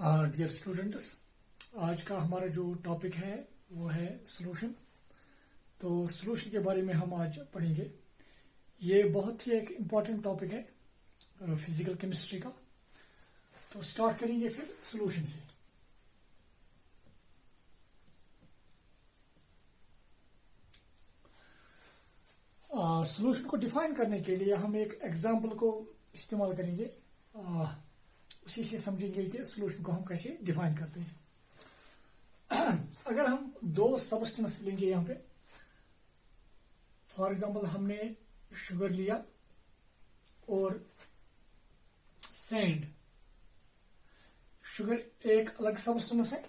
Dear students, आज का हमारा जो टॉपिक है वो है सॉल्यूशन। तो सॉल्यूशन के बारे में हम आज पढ़ेंगे। ये बहुत ही एक इम्पॉर्टेंट टॉपिक है फिजिकल केमिस्ट्री का। तो स्टार्ट करेंगे फिर सॉल्यूशन से। सॉल्यूशन को डिफाइन करने के लिए हम एक एग्जाम्पल को इस्तेमाल करेंगे। उसी से समझेंगे कि सॉल्यूशन को हम कैसे डिफाइन करते हैं। अगर हम दो सबस्टेंस लेंगे यहाँ पे, फॉर एग्जांपल हमने शुगर लिया और सैंड। शुगर एक अलग सबस्टेंस है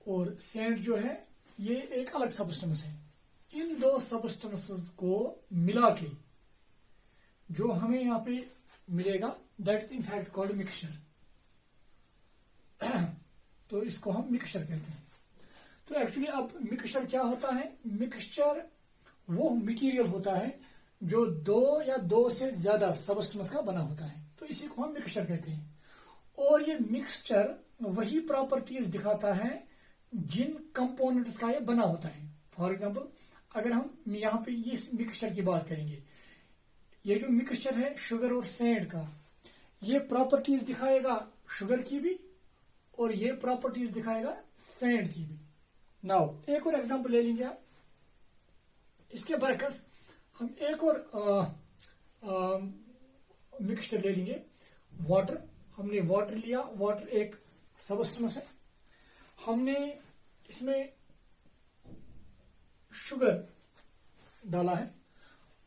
और सैंड जो है ये एक अलग सबस्टेंस है। इन दो सबस्टेंसेस को मिला के जो हमें यहाँ पे मिलेगा that is in fact called mixture. तो इसको हम मिक्सचर कहते हैं। तो एक्चुअली अब मिक्सचर क्या होता है? मिक्सचर वो मटेरियल होता है जो दो या दो से ज्यादा सबस्टेंस का बना होता है। तो इसी को हम मिक्सचर कहते हैं। और ये मिक्सचर वही प्रॉपर्टीज दिखाता है जिन कंपोनेंट्स का ये बना होता है। फॉर एग्जाम्पल अगर हम यहाँ पे इस मिक्सचर की बात करेंगे, ये जो मिक्सचर है शुगर और सैंड का, ये प्रॉपर्टीज दिखाएगा शुगर की भी और ये प्रॉपर्टीज दिखाएगा सैंड की भी। नाउ एक और एग्जांपल ले लेंगे आप। इसके बरकस हम एक और मिक्सचर ले लेंगे, वाटर। हमने वाटर लिया, वाटर एक सबस्टेंस है। हमने इसमें शुगर डाला है।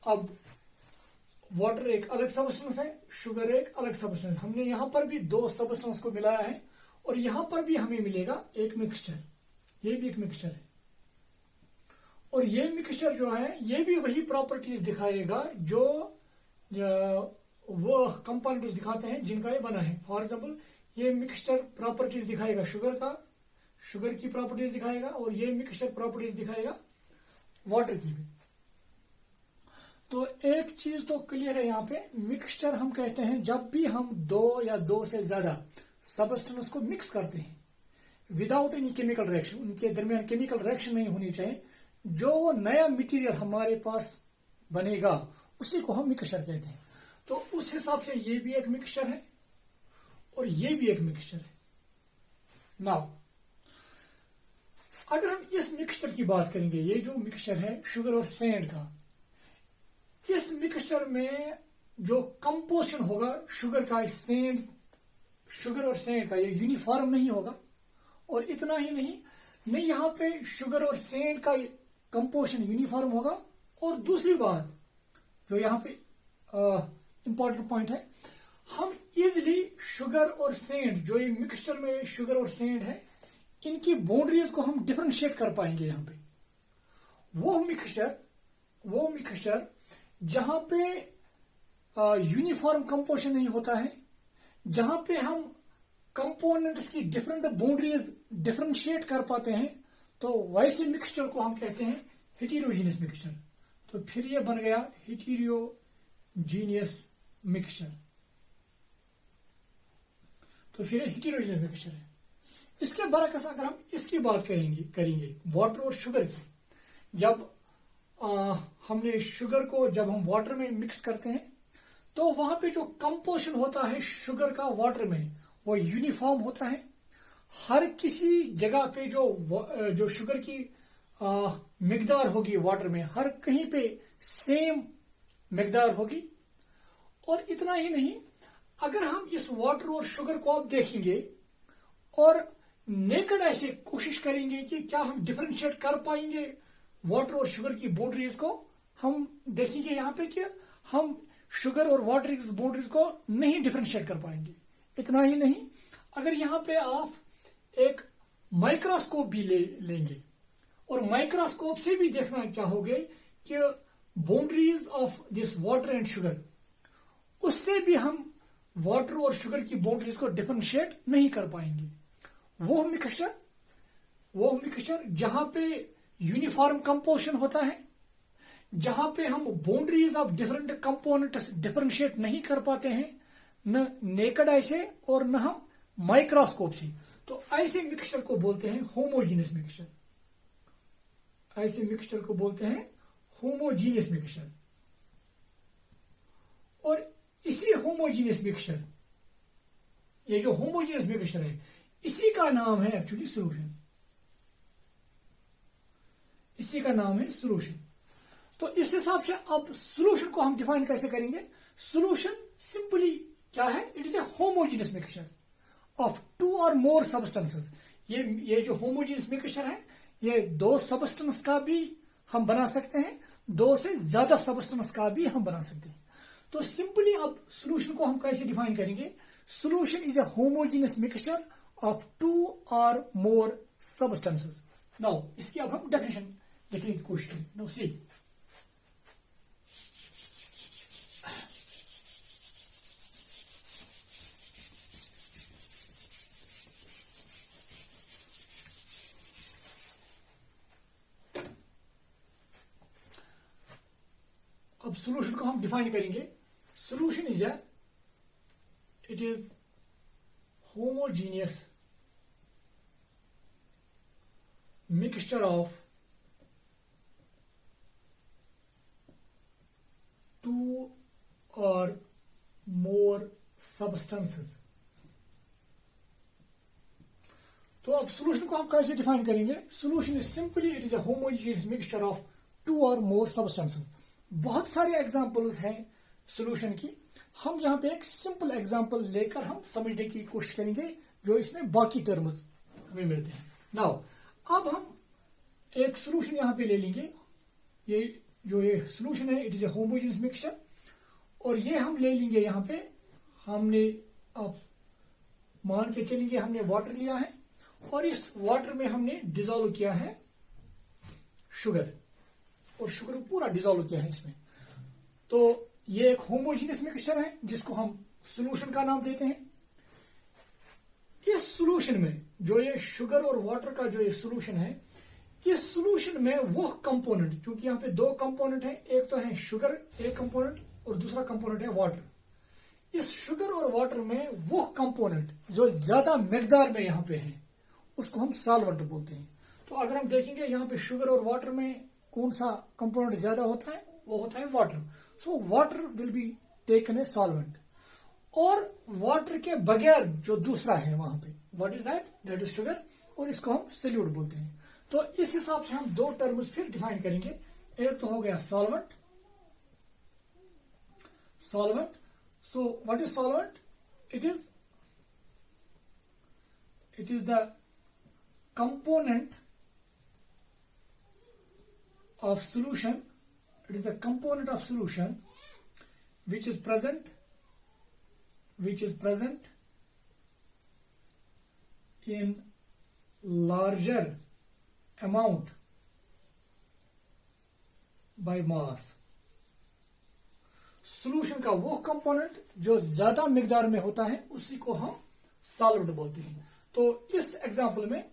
अब वाटर एक अलग सबस्टेंस है, शुगर एक अलग सबस्टेंस। हमने यहां पर भी दो सबस्टेंस को मिलाया है और यहां पर भी हमें मिलेगा एक मिक्सचर। ये भी एक मिक्सचर है और ये मिक्सचर जो है ये भी वही प्रॉपर्टीज दिखाएगा जो वो कंपाउंड्स दिखाते हैं जिनका ये बना है। फॉर एग्जांपल ये मिक्सचर प्रॉपर्टीज दिखाएगा शुगर का, शुगर की प्रॉपर्टीज दिखाएगा, और ये मिक्सचर प्रॉपर्टीज दिखाएगा वाटर की भी। तो एक चीज तो क्लियर है यहाँ पे, मिक्सचर हम कहते हैं जब भी हम दो या दो से ज्यादा सबस्टेंस को मिक्स करते हैं विदाउट एनी केमिकल रिएक्शन, उनके दरमियान केमिकल रिएक्शन नहीं होनी चाहिए, जो वो नया मटेरियल हमारे पास बनेगा उसी को हम मिक्सचर कहते हैं। तो उस हिसाब से ये भी एक मिक्सचर है और ये भी एक मिक्सचर है। नाउ अगर हम इस मिक्सचर की बात करेंगे, ये जो मिक्सचर है शुगर और सैंड का, इस मिक्सचर में जो कंपोजिशन होगा शुगर का, सैंड, शुगर और सैंड का, ये यूनिफॉर्म नहीं होगा। और इतना ही नहीं यहां पे शुगर और सैंड का कंपोजिशन यूनिफॉर्म होगा। और दूसरी बात जो यहां पे इंपॉर्टेंट पॉइंट है, हम इजिली शुगर और सैंड, जो ये मिक्सचर में शुगर और सैंड है, इनकी बाउंड्रीज को हम डिफरेंशिएट कर पाएंगे। यहां पे वो मिक्सचर जहां पे यूनिफॉर्म कंपोजिशन नहीं होता है, जहां पे हम कंपोनेंट्स की डिफरेंट बाउंड्रीज डिफरेंशिएट कर पाते हैं, तो वैसे मिक्सचर को हम कहते हैं हेटेरोजीनियस मिक्सचर। तो फिर ये बन गया हेटेरोजीनियस मिक्सचर। तो फिर हेटेरोजीनियस मिक्सचर है। इसके बरकस अगर हम इसकी बात करेंगे वाटर और शुगर की, जब हमने शुगर को जब हम वाटर में मिक्स करते हैं तो वहां पे जो कंपोजिशन होता है शुगर का वाटर में वो यूनिफॉर्म होता है। हर किसी जगह पे जो शुगर की मिकदार होगी वाटर में, हर कहीं पे सेम मिकदार होगी। और इतना ही नहीं, अगर हम इस वाटर और शुगर को आप देखेंगे और नेकेड ऐसे कोशिश करेंगे कि क्या हम डिफरेंशिएट कर पाएंगे वाटर और शुगर की बाउंड्रीज को, हम देखेंगे यहां पे कि हम शुगर और वाटर की बाउंड्रीज को नहीं डिफरेंशिएट कर पाएंगे। इतना ही नहीं, अगर यहां पे आप एक माइक्रोस्कोप भी लेंगे और माइक्रोस्कोप से भी देखना चाहोगे कि boundaries of this water and sugar, उससे भी हम वाटर और शुगर की बाउंड्रीज को डिफरेंशिएट नहीं कर पाएंगे। वो मिक्सचर जहां पे यूनिफॉर्म कंपोजिशन होता है, जहां पे हम boundaries of different components differentiate नहीं कर पाते हैं, न नेकेड ऐसे और न हम माइक्रोस्कोप से। तो ऐसे मिक्सचर को बोलते हैं होमोजीनियस मिक्सचर। ऐसे मिक्सचर को बोलते हैं होमोजीनियस मिक्सचर। और इसी होमोजीनियस मिक्सचर, ये जो होमोजीनियस मिक्सचर है, इसी का नाम है एक्चुअली सॉल्यूशन। इसी का नाम है सॉल्यूशन। तो इस हिसाब से अब सॉल्यूशन को हम डिफाइन कैसे करेंगे? सॉल्यूशन सिंपली क्या है? It is a homogeneous mixture of two और मोर सब्सटेंसेस। ये जो होमोजीनियस मिक्सचर है, ये दो सब्सटेंस का भी हम बना सकते हैं, दो से ज्यादा सब्सटेंस का भी हम बना सकते हैं। तो सिंपली अब सॉल्यूशन को हम कैसे डिफाइन करेंगे? Solution is a homogeneous mixture of two और मोर सब्सटेंसेस। नाउ इसकी अब हम डेफिनेशन देखने की कोशिश करें। नाउ सी, अब सॉल्यूशन को हम डिफाइन करेंगे। Solution is a, it is homogeneous mixture of two और मोर सब्सटेंसेस। तो अब सॉल्यूशन को हम कैसे डिफाइन करेंगे? Solution is simply it is a homogeneous mixture of two और मोर सब्सटेंसेस। बहुत सारे एग्जांपल्स हैं सॉल्यूशन की। हम यहां पे एक सिंपल एग्जांपल लेकर हम समझने की कोशिश करेंगे जो इसमें बाकी टर्म्स हमें मिलते हैं। नाउ अब हम एक सॉल्यूशन यहां पे ले लेंगे। ये जो ये सॉल्यूशन है, it is A homogeneous mixture, और ये हम ले लेंगे यहां पे। हमने अब मान के चलेंगे हमने वाटर लिया है और इस वाटर में हमने डिजोल्व किया है शुगर, और शुगर को पूरा डिजोल्व किया है इसमें। तो ये एक होमोजीनियस मिक्सचर है जिसको हम सॉल्यूशन का नाम देते हैं। इस सॉल्यूशन में जो ये शुगर और वाटर का जो ये सॉल्यूशन है, इस सॉल्यूशन में वो कंपोनेंट, क्योंकि यहां पे दो कंपोनेंट है, एक तो है शुगर एक कंपोनेंट और दूसरा कंपोनेंट है वाटर। इस शुगर और वाटर में वो कंपोनेंट जो ज्यादा मिकदार में यहां पे है उसको हम सॉल्वेंट बोलते हैं। तो अगर हम देखेंगे यहां पे शुगर और वाटर में कौन सा कंपोनेंट ज्यादा होता है, वो होता है water. So water will be taken a solvent. और वाटर के बगैर जो दूसरा है वहां पे, what is that? That is sugar, और इसको हम सॉल्यूट बोलते हैं। तो इस हिसाब से हम दो टर्म्स फिर डिफाइन करेंगे। एक तो हो गया solvent. Solvent, so what is solvent? It is the component of solution, it is a component of solution which is present in larger amount by mass। solution का वो कंपोनेंट जो ज्यादा मिकदार में होता है उसी को हम सॉल्वेंट बोलते हैं। तो इस एग्जांपल में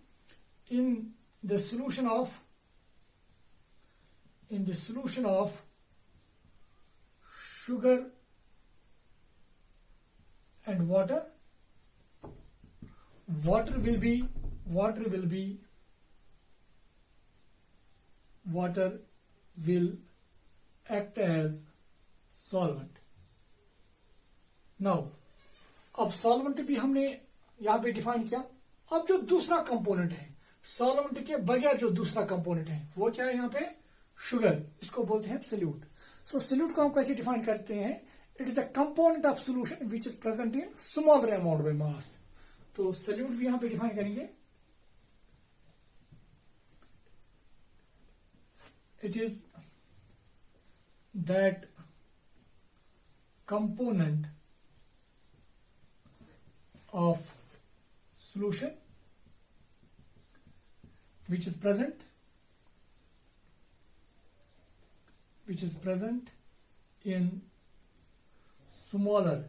in the solution of sugar and water will act as solvent। now अब सॉल्वेंट भी हमने यहां पे डिफाइन किया। अब जो दूसरा कंपोनेंट है, सॉल्वेंट के बगैर जो दूसरा कंपोनेंट है, वो क्या है? यहां पे शुगर, इसको बोलते हैं सॉल्यूट। सो सॉल्यूट को हम कैसे डिफाइन करते हैं? It is a component of solution which is present in smaller amount by mass. तो सॉल्यूट भी यहां पे डिफाइन करेंगे। It is that component of solution which is present in smaller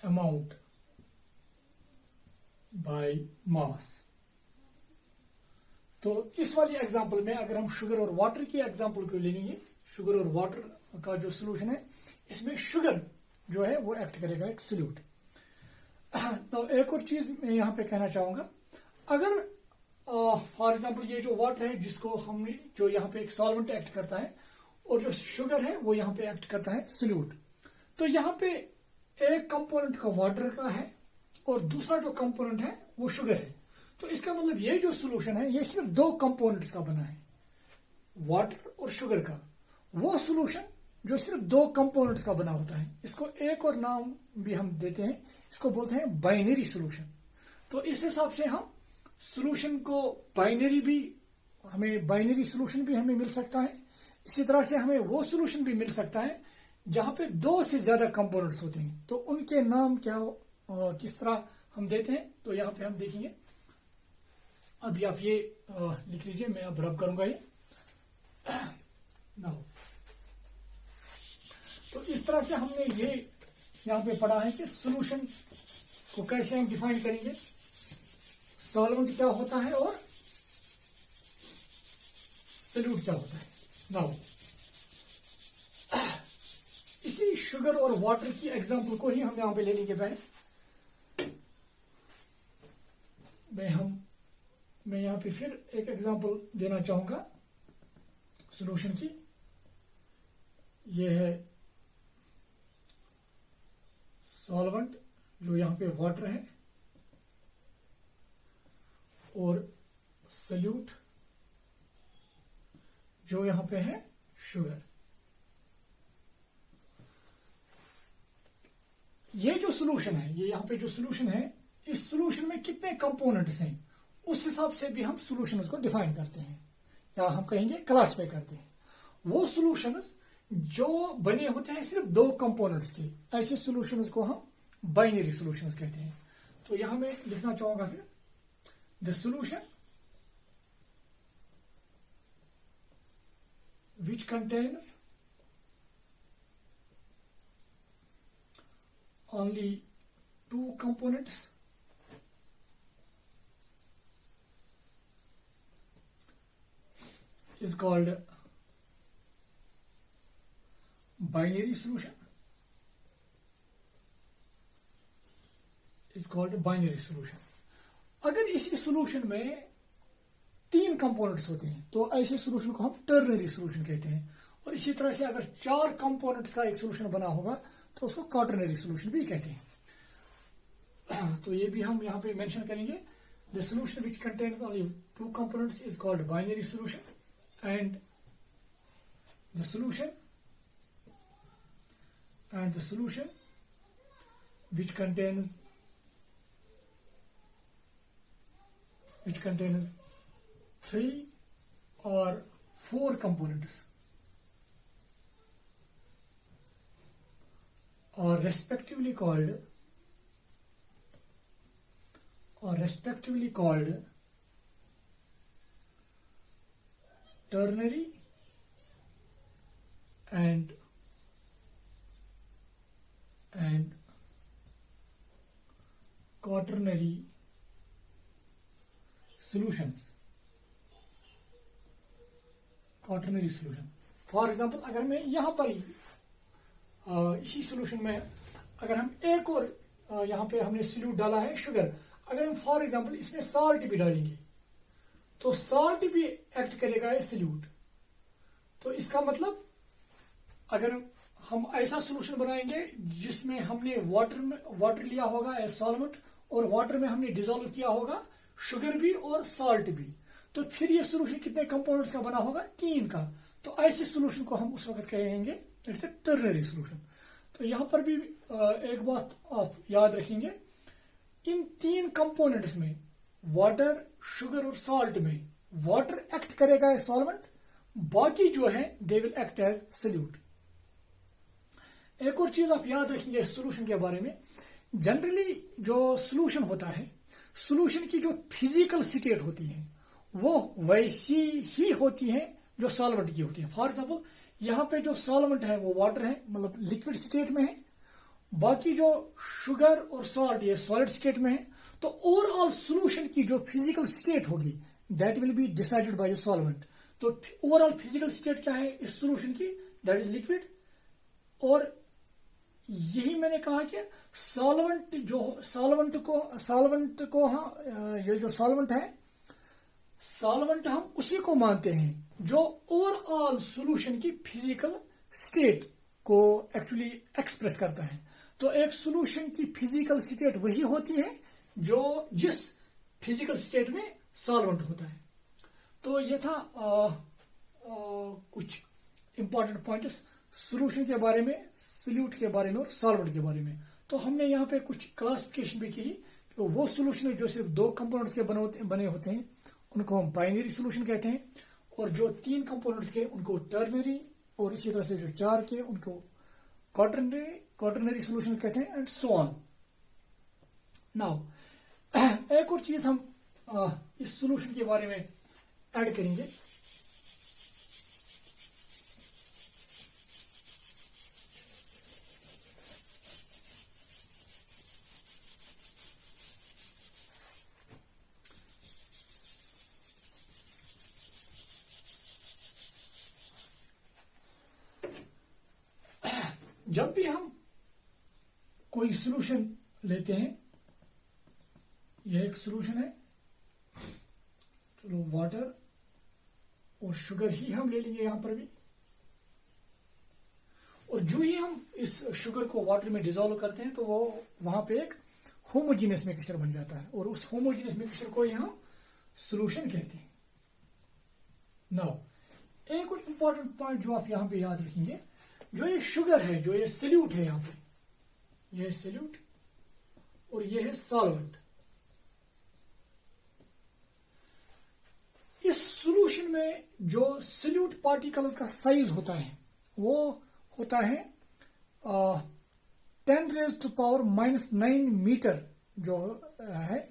amount by mass। तो इस वाली एग्जांपल में अगर हम शुगर और वाटर की एग्जांपल को ले लेंगे, शुगर और वाटर का जो सॉल्यूशन है, इसमें शुगर जो है वो एक्ट करेगा एक सॉल्यूट। तो एक और चीज मैं यहाँ पे कहना चाहूंगा, अगर फॉर एग्जांपल ये जो वाटर है जिसको हमने, जो यहाँ पे एक सॉल्वेंट एक्ट करता है, और जो शुगर है वो यहाँ पे एक्ट करता है सोल्यूट, तो यहाँ पे एक कंपोनेंट का वाटर का है और दूसरा जो कंपोनेंट है वो शुगर है। तो इसका मतलब ये जो सोल्यूशन है ये सिर्फ दो कंपोनेंट्स का बना है, वाटर और शुगर का। वो सोल्यूशन जो सिर्फ दो कंपोनेंट्स का बना होता है, इसको एक और नाम भी हम देते हैं, इसको बोलते हैं बाइनरी सोल्यूशन। तो इस हिसाब से हम सोल्यूशन को बाइनरी भी, हमें बाइनरी सोल्यूशन भी हमें मिल सकता है। इसी तरह से हमें वो सोल्यूशन भी मिल सकता है जहां पे दो से ज्यादा कंपोनेंट्स होते हैं, तो उनके नाम क्या किस तरह हम देते हैं, तो यहां पे हम देखेंगे। अभी आप ये लिख लीजिए, मैं अब रब करूंगा ये नाउ। तो इस तरह से हमने ये यहां पे पढ़ा है कि सॉल्यूशन को कैसे हम डिफाइन करेंगे, सॉल्वेंट क्या होता है और सोल्यूट क्या होता है। नाउ इसी शुगर और वाटर की एग्जांपल को ही हम यहां पे ले लेंगे पहले। मैं यहां पे फिर एक एग्जांपल देना चाहूंगा सॉल्यूशन की। यह है सॉल्वेंट जो यहां पे वाटर है, और सोल्यूट जो यहां पे है शुगर। ये जो सॉल्यूशन है, ये यहां पे जो सॉल्यूशन है, इस सॉल्यूशन में कितने कंपोनेंट्स हैं उस हिसाब से भी हम सॉल्यूशंस को डिफाइन करते हैं, या हम कहेंगे क्लासिफाई करते हैं। वो सॉल्यूशंस जो बने होते हैं सिर्फ दो कंपोनेंट्स के, ऐसे सॉल्यूशंस को हम बाइनरी सॉल्यूशंस कहते हैं। तो यहां मैं लिखना चाहूंगा फिर, the solution which contains only two components is called binary solution, is called binary solution। अगर इसी सॉल्यूशन में तीन कंपोनेंट्स होते हैं तो ऐसे सॉल्यूशन को हम टर्नरी सॉल्यूशन कहते हैं, और इसी तरह से अगर चार कंपोनेंट्स का एक सॉल्यूशन बना होगा तो उसको क्वाटरनरी सॉल्यूशन भी कहते हैं। तो ये भी हम यहाँ पे मेंशन करेंगे, the solution which contains only two components is called binary solution, and the solution which contains three or four components are respectively called ternary and quaternary solutions। Quaternary solution, for example अगर मैं यहां पर ही इसी solution में अगर हम एक और यहां पे हमने सोल्यूट डाला है शुगर, अगर हम फॉर एग्जांपल इसमें साल्ट भी डालेंगे तो साल्ट भी एक्ट करेगा ये सोल्यूट। तो इसका मतलब अगर हम ऐसा सॉल्यूशन बनाएंगे जिसमें हमने वाटर लिया होगा एज सॉल्वेंट, और वाटर में हमने डिसॉल्व किया होगा शुगर भी और साल्ट भी, तो फिर ये सॉल्यूशन कितने कंपोनेंट्स का बना होगा, तीन का। तो ऐसे सॉल्यूशन को हम उस वक्त कहेंगे इट्स ए टर्नरी सॉल्यूशन। तो यहां पर भी एक बात आप याद रखेंगे, इन तीन कंपोनेंट्स में वाटर, शुगर और साल्ट में वाटर एक्ट करेगा एज सॉल्वेंट, बाकी जो है they will act as solute. एक और चीज आप याद रखेंगे इस सॉल्यूशन के बारे में, जनरली जो सॉल्यूशन होता है, सॉल्यूशन की जो फिजिकल स्टेट होती है वो वैसी ही होती है जो सॉल्वेंट की होती है। फॉर एग्जांपल यहां पे जो सॉल्वेंट है वो वाटर है, मतलब लिक्विड स्टेट में है, बाकी जो शुगर और साल्ट ये सॉलिड स्टेट में है। तो ओवरऑल सॉल्यूशन की जो फिजिकल स्टेट होगी that will be decided by the solvent. तो ओवरऑल फिजिकल स्टेट क्या है इस सॉल्यूशन की, दैट इज लिक्विड, और यही मैंने कहा कि सॉल्वेंट को ये जो सॉल्वेंट है, सॉल्वेंट हम उसी को मानते हैं जो ओवरऑल सॉल्यूशन की फिजिकल स्टेट को एक्चुअली एक्सप्रेस करता है। तो एक सॉल्यूशन की फिजिकल स्टेट वही होती है जो जिस फिजिकल स्टेट में सॉल्वेंट होता है। तो ये था कुछ इंपॉर्टेंट पॉइंट्स सॉल्यूशन के बारे में, सॉल्यूट के बारे में और सॉल्वेंट के बारे में। तो हमने यहाँ पे कुछ क्लासिफिकेशन भी की। तो वो सॉल्यूशन जो सिर्फ 2 कंपोनेंट्स के बने होते हैं उनको हम बाइनरी सॉल्यूशन कहते हैं, और जो 3 कंपोनेंट्स के उनको टर्नरी, और इसी तरह से जो 4 के उनको क्वाटरनरी सॉल्यूशंस कहते हैं, एंड सो ऑन। नाउ एक और चीज हम इस सॉल्यूशन के बारे में ऐड करेंगे। जब भी हम कोई सॉल्यूशन लेते हैं, यह एक सॉल्यूशन है, चलो वाटर और शुगर ही हम ले लेंगे यहां पर भी, और जो ही हम इस शुगर को वाटर में डिसॉल्व करते हैं तो वो वहां पे एक होमोजीनियस मिक्सचर बन जाता है, और उस होमोजीनियस मिक्सचर को यहां सॉल्यूशन कहते हैं। नाउ एक और इंपॉर्टेंट पॉइंट जो आप यहां पे याद रखेंगे, जो ये शुगर है, जो ये सॉल्यूट है, यहां पे ये सॉल्यूट और ये है सॉल्वेंट। इस सॉल्यूशन में जो सॉल्यूट पार्टिकल्स का साइज होता है वो होता है 10⁻⁻⁹ मीटर जो है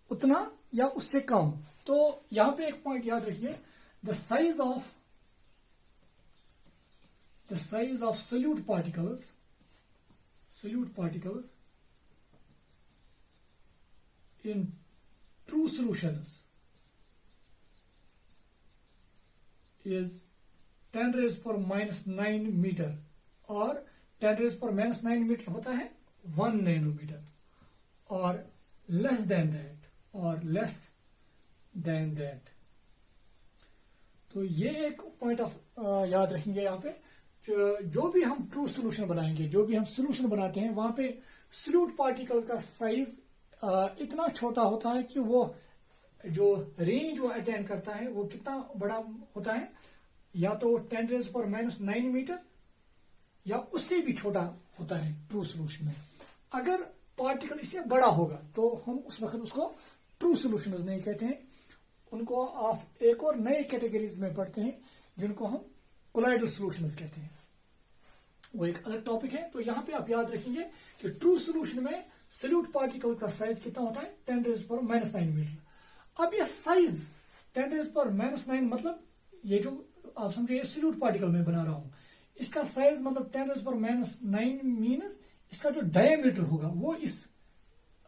उतना या उससे कम। तो यहां पे एक पॉइंट याद रखिए, the size of solute particles in true solutions is 10⁻⁹ metre, और 10⁻⁹ मीटर होता है 1 नैनोमीटर, और लेस देन दैट। तो ये एक पॉइंट ऑफ याद रखेंगे यहां पे। जो भी हम ट्रू सोल्यूशन बनाएंगे, जो भी हम सोल्यूशन बनाते हैं, वहां पे सॉल्यूट पार्टिकल्स का साइज इतना छोटा होता है कि वो जो रेंज वो अटेंड करता है वो कितना बड़ा होता है, या तो 10⁻⁹ मीटर या उससे भी छोटा होता है ट्रू सोल्यूशन में। अगर पार्टिकल इससे बड़ा होगा तो हम उस वक्त उसको ट्रू सोल्यूशन नहीं कहते हैं, उनको आप एक और नए कैटेगरीज में पढ़ते हैं जिनको हम कोलाइडल सॉल्यूशंस कहते हैं, वो एक अलग टॉपिक है। तो यहां पे आप याद रखेंगे कि ट्रू सॉल्यूशन में सॉल्यूट पार्टिकल का साइज कितना होता है, 10⁻⁻⁹ मीटर। अब ये साइज 10⁻⁻⁹ मतलब ये जो आप समझो ये सॉल्यूट पार्टिकल में बना रहा हूं, इसका साइज मतलब 10⁻⁹ मीन्स इसका जो डायमीटर होगा वो इस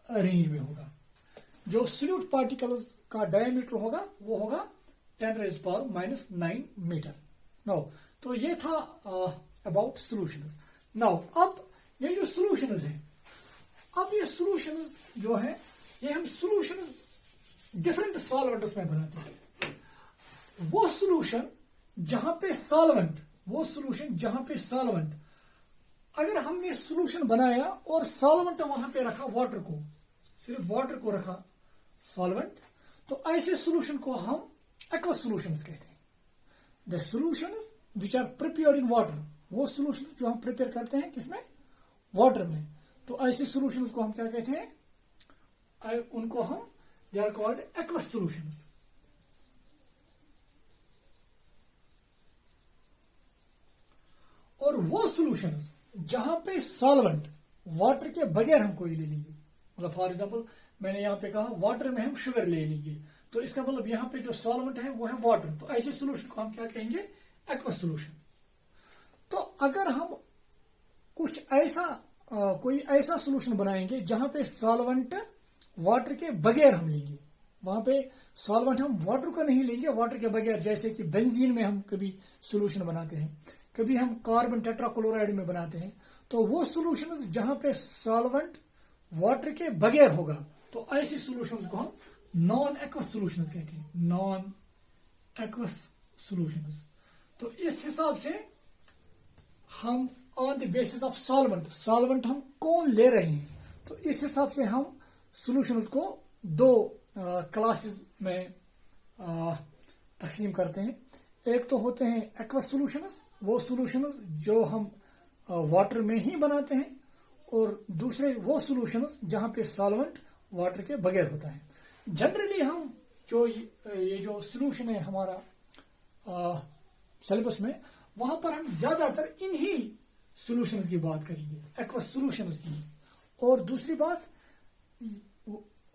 रेंज में होगा। जो सॉल्यूट पार्टिकल्स का डायमीटर होगा वो होगा 10⁻⁻⁹ मीटर। नाउ तो ये था अबाउट सॉल्यूशंस। नाउ अब ये जो सॉल्यूशंस है, अब ये सॉल्यूशंस जो है ये हम सॉल्यूशंस डिफरेंट सॉल्वेंट्स में बनाते हैं। वो सॉल्यूशन जहां पे सॉल्वेंट अगर हमने सॉल्यूशन बनाया और सॉल्वेंट वहां पे रखा वाटर को, सिर्फ वाटर को रखा सॉल्वेंट, तो ऐसे सॉल्यूशन को हम एक्वस सॉल्यूशंस कहते हैं। The solutions which are prepared in water, वो सॉल्यूशन जो हम प्रिपेयर करते हैं किसमें, वाटर में, तो ऐसे सॉल्यूशंस को हम क्या कहते हैं, उनको हम they are called aqueous solutions. और वो सॉल्यूशंस जहां पे सॉल्वेंट वाटर के बगैर हम कोई ले लेंगे, मतलब फॉर एग्जांपल मैंने यहां पे कहा वाटर में हम शुगर ले लेंगे, तो इसका मतलब यहां पे जो सॉल्वेंट है वो है वाटर, तो ऐसे सॉल्यूशन को हम क्या कहेंगे, एक्वस सॉल्यूशन। तो अगर हम कुछ ऐसा कोई ऐसा सॉल्यूशन बनाएंगे जहां पे सॉल्वेंट वाटर के बगैर हम लेंगे, वहां पे सॉल्वेंट हम वाटर को नहीं लेंगे वाटर के बगैर, जैसे कि बेंजीन में हम कभी सॉल्यूशन बनाते हैं, कभी हम कार्बन टेट्राक्लोराइड में बनाते हैं, तो वो सॉल्यूशंस जहां पे सॉल्वेंट वाटर के बगैर होगा, तो ऐसी सॉल्यूशंस को हम नॉन एक्वस सॉल्यूशंस कहते हैं, नॉन एक्वस सॉल्यूशंस। तो इस हिसाब से हम on the basis of solvent हम कौन ले रहे हैं, तो इस हिसाब से हम सॉल्यूशंस को दो क्लासेस में तकसीम करते हैं। एक तो होते हैं एक्वस सॉल्यूशंस, वो सॉल्यूशंस जो हम वाटर में ही बनाते हैं, और दूसरे वो सॉल्यूशंस जहां पे सॉल्वेंट वाटर के बगैर होता है। जनरली हम जो ये जो सॉल्यूशन है हमारा सिलेबस में, वहां पर हम ज्यादातर इन्हीं सॉल्यूशंस की बात करेंगे, एक्वस सॉल्यूशंस की। और दूसरी बात,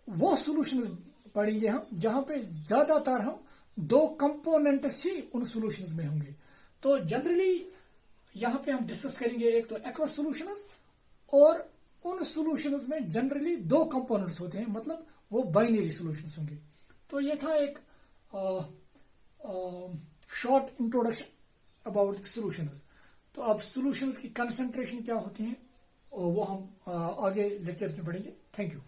वो सॉल्यूशंस पढ़ेंगे हम जहां पे ज्यादातर हम दो कंपोनेंट्स ही उन सॉल्यूशंस में होंगे। तो जनरली यहां पे हम डिस्कस करेंगे एक तो एक्वस सॉल्यूशंस, और उन सॉल्यूशंस में जनरली दो कंपोनेंट्स होते हैं, मतलब वो बाइनरी सॉल्यूशंस होंगे। तो ये था एक शॉर्ट इंट्रोडक्शन अबाउट सॉल्यूशंस। तो अब सॉल्यूशंस की कंसंट्रेशन क्या होती है, और वो हम आगे लेक्चर्स में पढ़ेंगे। Thank you.